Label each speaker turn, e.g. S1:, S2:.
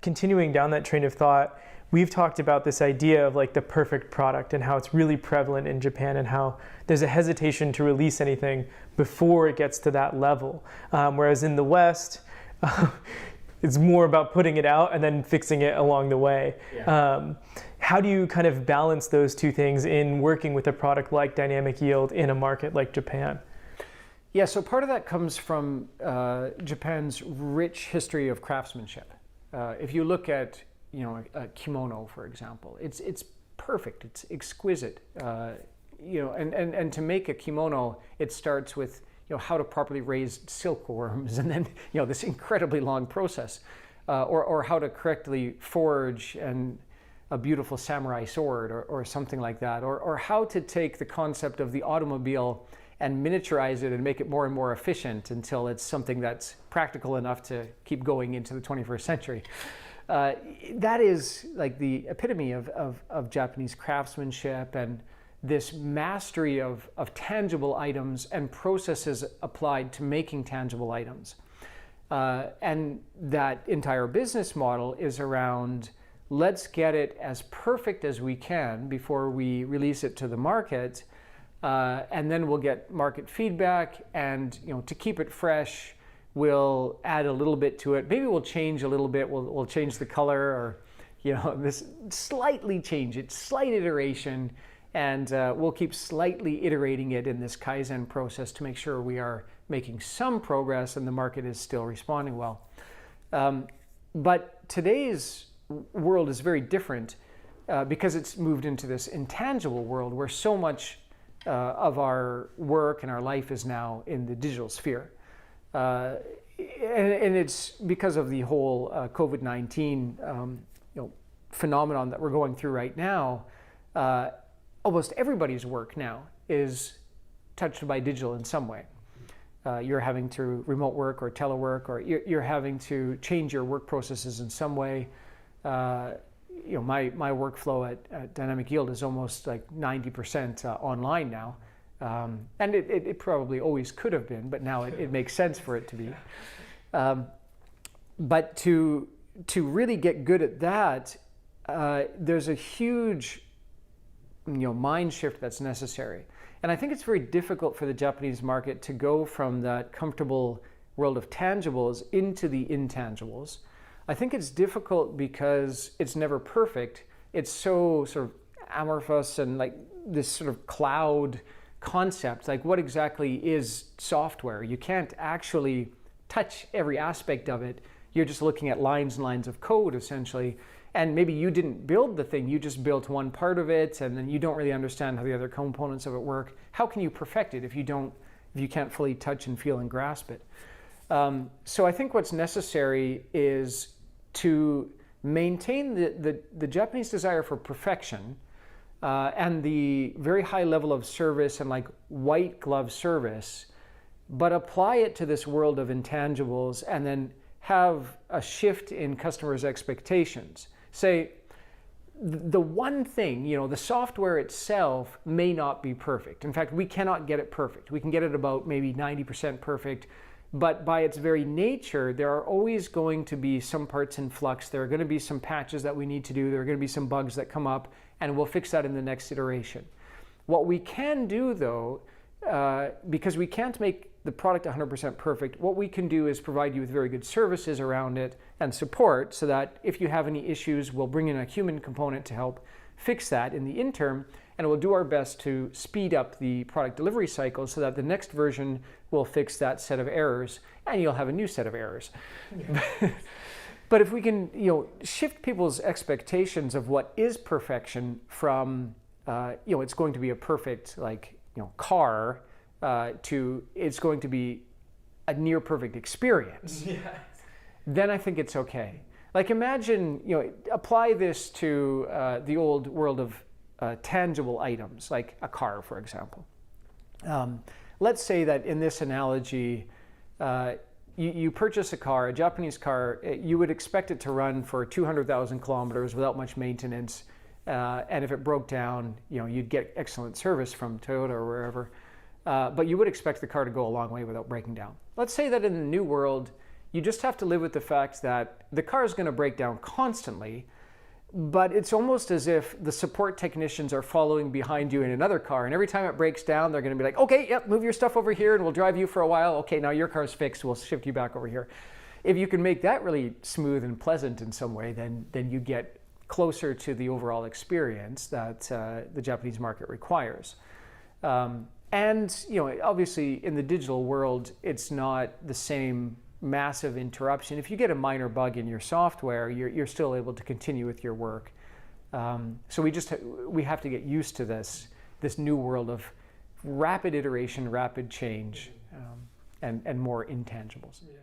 S1: continuing down that train of thought, we've talked about this idea of like the perfect product and how it's really prevalent in Japan and how there's a hesitation to release anything before it gets to that level. Whereas in the West, it's more about putting it out and then fixing it along the way. Yeah. How do you kind of balance those two things in working with a product like dynamic yield in a market like Japan?
S2: Yeah, so part of that comes from Japan's rich history of craftsmanship. If you look at a kimono, for example, it's perfect, it's exquisite. And to make a kimono, it starts with how to properly raise silkworms, and then this incredibly long process, or how to correctly forge a beautiful samurai sword, or something like that, or how to take the concept of the automobile and miniaturize it and make it more and more efficient until it's something that's practical enough to keep going into the 21st century. That is like the epitome of Japanese craftsmanship and this mastery of tangible items and processes applied to making tangible items. And that entire business model is around, let's get it as perfect as we can before we release it to the market, and then we'll get market feedback, and to keep it fresh, we'll add a little bit to it. Maybe we'll change a little bit. We'll change the color, or this slightly change it, slight iteration, and we'll keep slightly iterating it in this Kaizen process to make sure we are making some progress and the market is still responding well. But today's world is very different because it's moved into this intangible world where so much of our work and our life is now in the digital sphere. And it's because of the whole COVID-19 phenomenon that we're going through right now. Almost everybody's work now is touched by digital in some way. You're having to remote work or telework, or you're having to change your work processes in some way. My workflow at Dynamic Yield is almost like 90% online now. And it probably always could have been, but now it makes sense for it to be. But to really get good at that, there's a huge mind shift that's necessary. And I think it's very difficult for the Japanese market to go from that comfortable world of tangibles into the intangibles. I think it's difficult because it's never perfect. It's so sort of amorphous and like this sort of cloud concept. Like, what exactly is software? You can't actually touch every aspect of it. You're just looking at lines and lines of code, essentially. And maybe you didn't build the thing, you just built one part of it, and then you don't really understand how the other components of it work. How can you perfect it if you can't fully touch and feel and grasp it? So I think what's necessary is to maintain the Japanese desire for perfection and the very high level of service and like white glove service, but apply it to this world of intangibles and then have a shift in customers' expectations. Say, the one thing, the software itself may not be perfect. In fact, we cannot get it perfect. We can get it about maybe 90% perfect, but by its very nature, there are always going to be some parts in flux. There are going to be some patches that we need to do. There are going to be some bugs that come up, and we'll fix that in the next iteration. What we can do, though, because we can't make the product 100% perfect, what we can do is provide you with very good services around it and support, so that if you have any issues, we'll bring in a human component to help fix that in the interim, and we'll do our best to speed up the product delivery cycle so that the next version will fix that set of errors, and you'll have a new set of errors. Yeah. But if we can, shift people's expectations of what is perfection from, it's going to be a perfect car, to it's going to be a near perfect experience, yeah, then I think it's okay. Like, imagine, apply this to the old world of tangible items, like a car, for example. Let's say that in this analogy, you purchase a car, a Japanese car, you would expect it to run for 200,000 kilometers without much maintenance. And if it broke down, you'd get excellent service from Toyota or wherever. But you would expect the car to go a long way without breaking down. Let's say that in the new world, You just have to live with the fact that the car is going to break down constantly, but it's almost as if the support technicians are following behind you in another car, and every time it breaks down, they're going to be like, okay, yep, move your stuff over here and we'll drive you for a while. Okay, now your car's fixed, we'll shift you back over here. If you can make that really smooth and pleasant in some way, then you get closer to the overall experience that the Japanese market requires. And obviously in the digital world, it's not the same massive interruption. If you get a minor bug in your software, you're still able to continue with your work. So we have to get used to this new world of rapid iteration, rapid change, and more intangibles.
S1: Yeah.